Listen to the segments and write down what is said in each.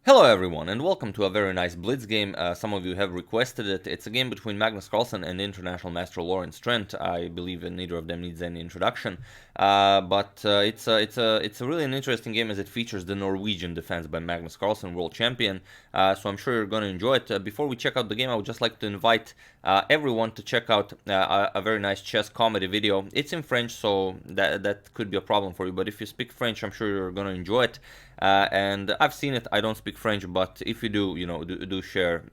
Hello everyone and welcome to a very nice blitz game. Some of you have requested it. It's a game between Magnus Carlsen and international master Lawrence Trent. I believe that neither of them needs any introduction, but it's a really an interesting game as it features the Norwegian Defense by Magnus Carlsen, world champion. So I'm sure you're going to enjoy it. Before we check out the game, I would just like to invite everyone to check out a very nice chess comedy video. It's in French, so that could be a problem for you. But if you speak French, I'm sure you're going to enjoy it. And I've seen it. I don't speak French, but if you do, do share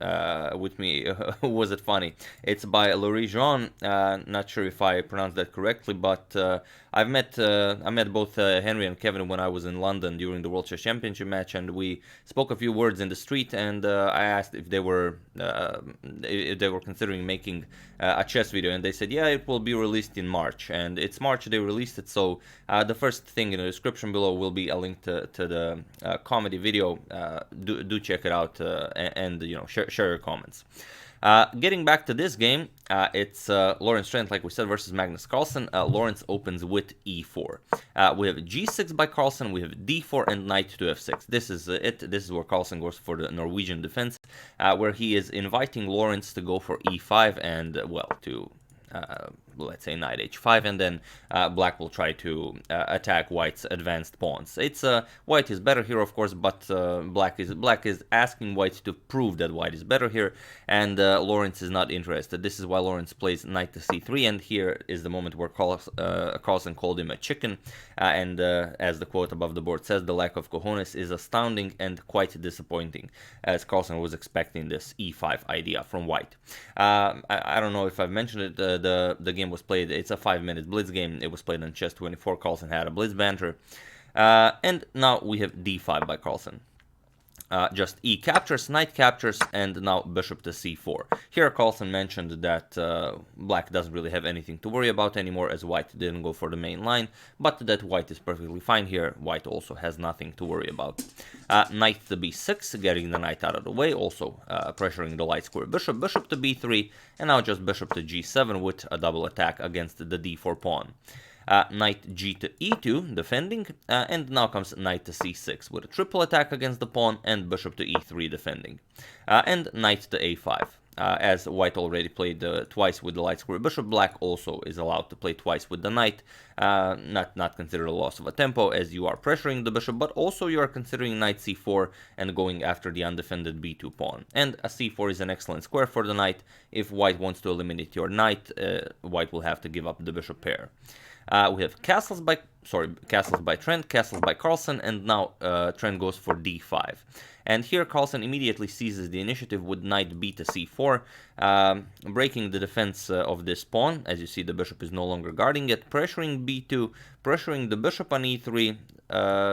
with me. Was it funny? It's by Litecoin. Not sure if I pronounced that correctly, but I met both Henry and Kevin when I was in London during the World Chess Championship match, and we spoke a few words in the street. And I asked if they were considering making a chess video, and they said, yeah, it will be released in March, and it's March they released it. So the first thing in the description below will be a link to the comedy video. Do check it out and share your comments. Getting back to this game, it's Lawrence Trent, like we said, versus Magnus Carlsen. Lawrence opens with e4. We have g6 by Carlsen, we have d4 and knight to f6. This is it. This is where Carlsen goes for the Norwegian defense, where he is inviting Lawrence to go for e5 and, well, to let's say knight h5, and then black will try to attack white's advanced pawns. It's white is better here, of course, but black is asking white to prove that white is better here, and Lawrence is not interested. This is why Lawrence plays knight to c3, and here is the moment where Carlsen called him a chicken, and as the quote above the board says, the lack of cojones is astounding and quite disappointing, as Carlsen was expecting this e5 idea from white. I don't know if I've mentioned it. The game was played. It's a 5-minute blitz game. It was played on chess24. Carlsen had a blitz banter, and now we have d5 by Carlsen. Just e captures, knight captures, and now bishop to c4. Here Carlsen mentioned that black doesn't really have anything to worry about anymore, as white didn't go for the main line, but that white is perfectly fine here. White also has nothing to worry about. Knight to b6, getting the knight out of the way, also pressuring the light square bishop. Bishop to b3, and now just bishop to g7 with a double attack against the d4 pawn. Knight g to e2, defending, and now comes knight to c6 with a triple attack against the pawn, and bishop to e3, defending, and knight to a5. As white already played twice with the light square bishop, black also is allowed to play twice with the knight. Not considered a loss of a tempo, as you are pressuring the bishop, but also you are considering knight c4 and going after the undefended b2 pawn. And a c4 is an excellent square for the knight. If white wants to eliminate your knight, white will have to give up the bishop pair. We have castles by Trent, castles by Carlsen, and now Trent goes for d5. And here Carlsen immediately seizes the initiative with knight b to c4, breaking the defense of this pawn. As you see, the bishop is no longer guarding it, pressuring b2, pressuring the bishop on e3.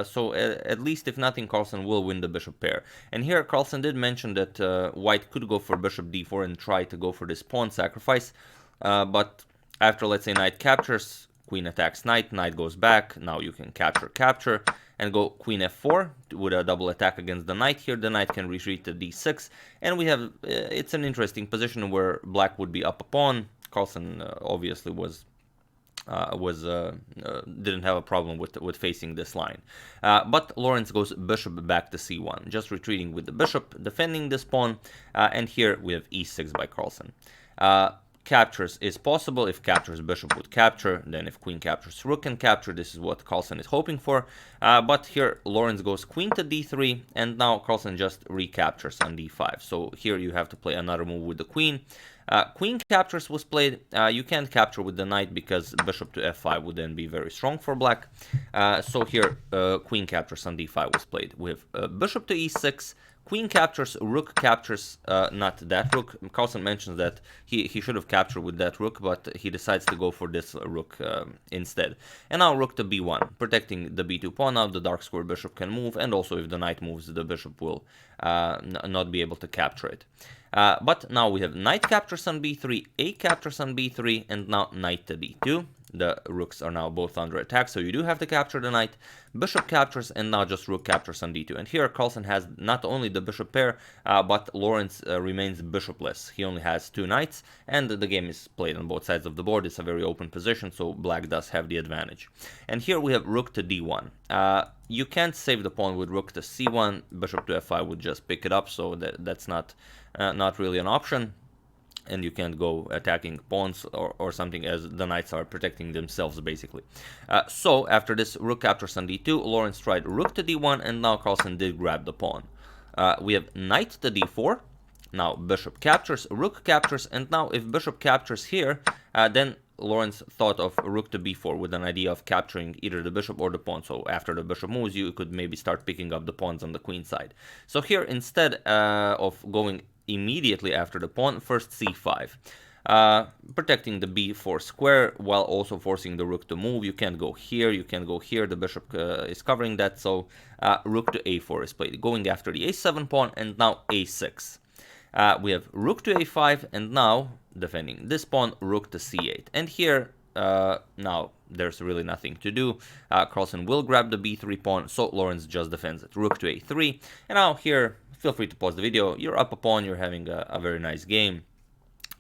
So at least if nothing, Carlsen will win the bishop pair. And here Carlsen did mention that white could go for bishop d4 and try to go for this pawn sacrifice, but after, let's say, knight captures, queen attacks knight, knight goes back, now you can capture, and go queen f4 with a double attack against the knight. Here the knight can retreat to d6, and we have, it's an interesting position where black would be up a pawn. Carlsen obviously didn't have a problem with facing this line, but Lawrence goes bishop back to c1, just retreating with the bishop, defending this pawn, and here we have e6 by Carlsen. Captures is possible. If captures, bishop would capture. Then if queen captures, rook can capture. This is what Carlsen is hoping for. But here Lawrence goes queen to d3, and now Carlsen just recaptures on d5. So here you have to play another move with the queen. Queen captures was played. You can't capture with the knight because bishop to f5 would then be very strong for black. So here queen captures on d5 was played. We have bishop to e6. Queen captures, rook captures, not that rook. Carlsen mentions that he should have captured with that rook, but he decides to go for this rook instead. And now rook to b1, protecting the b2 pawn. Now the dark square bishop can move, and also if the knight moves, the bishop will not be able to capture it. But now we have knight captures on b3, a captures on b3, and now knight to d2. the rooks are now both under attack, so you do have to capture the knight. Bishop captures, and now just rook captures on d2. And here Carlsen has not only the bishop pair, but Lawrence remains bishopless. He only has 2 knights, and the game is played on both sides of the board. It's a very open position, so black does have the advantage. And here we have rook to d1. You can't save the pawn with rook to c1. Bishop to f5 would just pick it up, so that's not really an option. And you can't go attacking pawns or something, as the knights are protecting themselves, basically. So after this rook captures on d2, Lawrence tried rook to d1, and now Carlsen did grab the pawn. We have knight to d4. Now bishop captures, rook captures, and now if bishop captures here, then Lawrence thought of rook to b4 with an idea of capturing either the bishop or the pawn. So after the bishop moves, you could maybe start picking up the pawns on the queen side. So here, instead of going immediately after the pawn, first c5, protecting the b4 square while also forcing the rook to move. You can't go here, you can go here, the bishop is covering that, so rook to a4 is played, going after the a7 pawn, and now a6. We have rook to a5, and now defending this pawn, rook to c8. And here, now there's really nothing to do. Carlsen will grab the b3 pawn, so Lawrence just defends it. Rook to a3, and now here, feel free to pause the video. You're up a pawn, you're having a very nice game.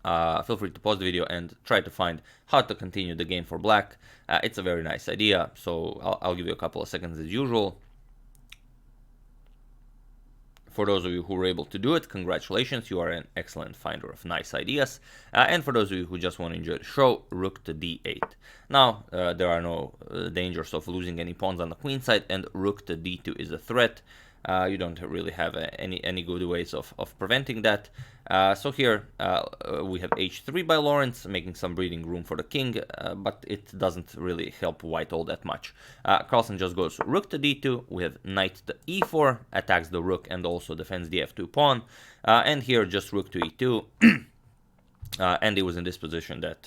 Feel free to pause the video and try to find how to continue the game for black. It's a very nice idea, so I'll give you a couple of seconds as usual. For those of you who were able to do it, congratulations, you are an excellent finder of nice ideas. And for those of you who just want to enjoy the show, rook to d8. Now, there are no dangers of losing any pawns on the queen side, and rook to d2 is a threat. You don't really have any good ways of preventing that. So here we have h3 by Lawrence, making some breathing room for the king, but it doesn't really help white all that much. Carlsen just goes rook to d2, we have knight to e4, attacks the rook and also defends the f2 pawn, and here just rook to e2. And it was in this position that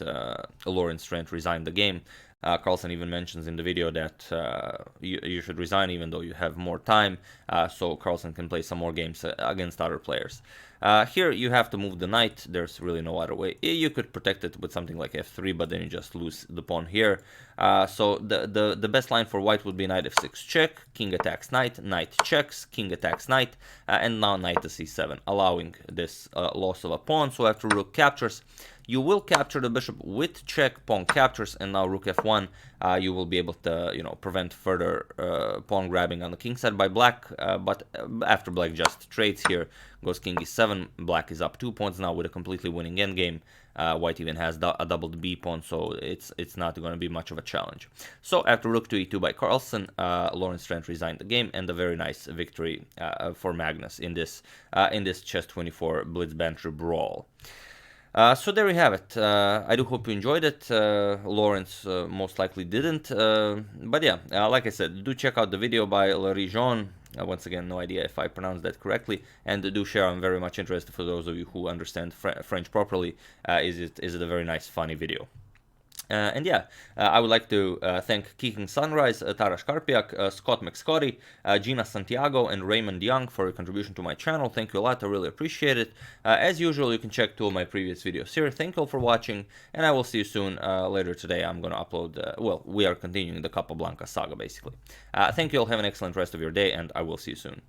Lawrence Trent resigned the game. Carlsen even mentions in the video that you should resign even though you have more time, so Carlsen can play some more games against other players. Here you have to move the knight, there's really no other way. You could protect it with something like f3, but then you just lose the pawn here. So the best line for white would be knight f6 check, king attacks knight, knight checks, king attacks knight, and now knight to c7, allowing this loss of a pawn. So after rook captures, you will capture the bishop with check, pawn captures, and now rook f1. You will be able to, prevent further pawn grabbing on the king side by black. But after black just trades here, goes king e7. Black is up 2 pawns now with a completely winning endgame. White even has a doubled b pawn, so it's not going to be much of a challenge. So after rook to e2 by Carlsen, Lawrence Trent resigned the game, and a very nice victory for Magnus in this chess 24 blitz banter brawl. So there we have it. I do hope you enjoyed it. Lawrence most likely didn't. But yeah, like I said, do check out the video by Litecoin. Once again, no idea if I pronounced that correctly. And do share. I'm very much interested, for those of you who understand French properly. Is it a very nice, funny video? And yeah, I would like to thank Kicking Sunrise, Taras Karpiak, Scott McScotty, Gina Santiago, and Raymond Young for your contribution to my channel. Thank you a lot, I really appreciate it. As usual, you can check 2 of my previous videos here. Thank you all for watching, and I will see you soon. Later today, I'm going to upload, well, we are continuing the Capablanca saga, basically. Thank you all, have an excellent rest of your day, and I will see you soon.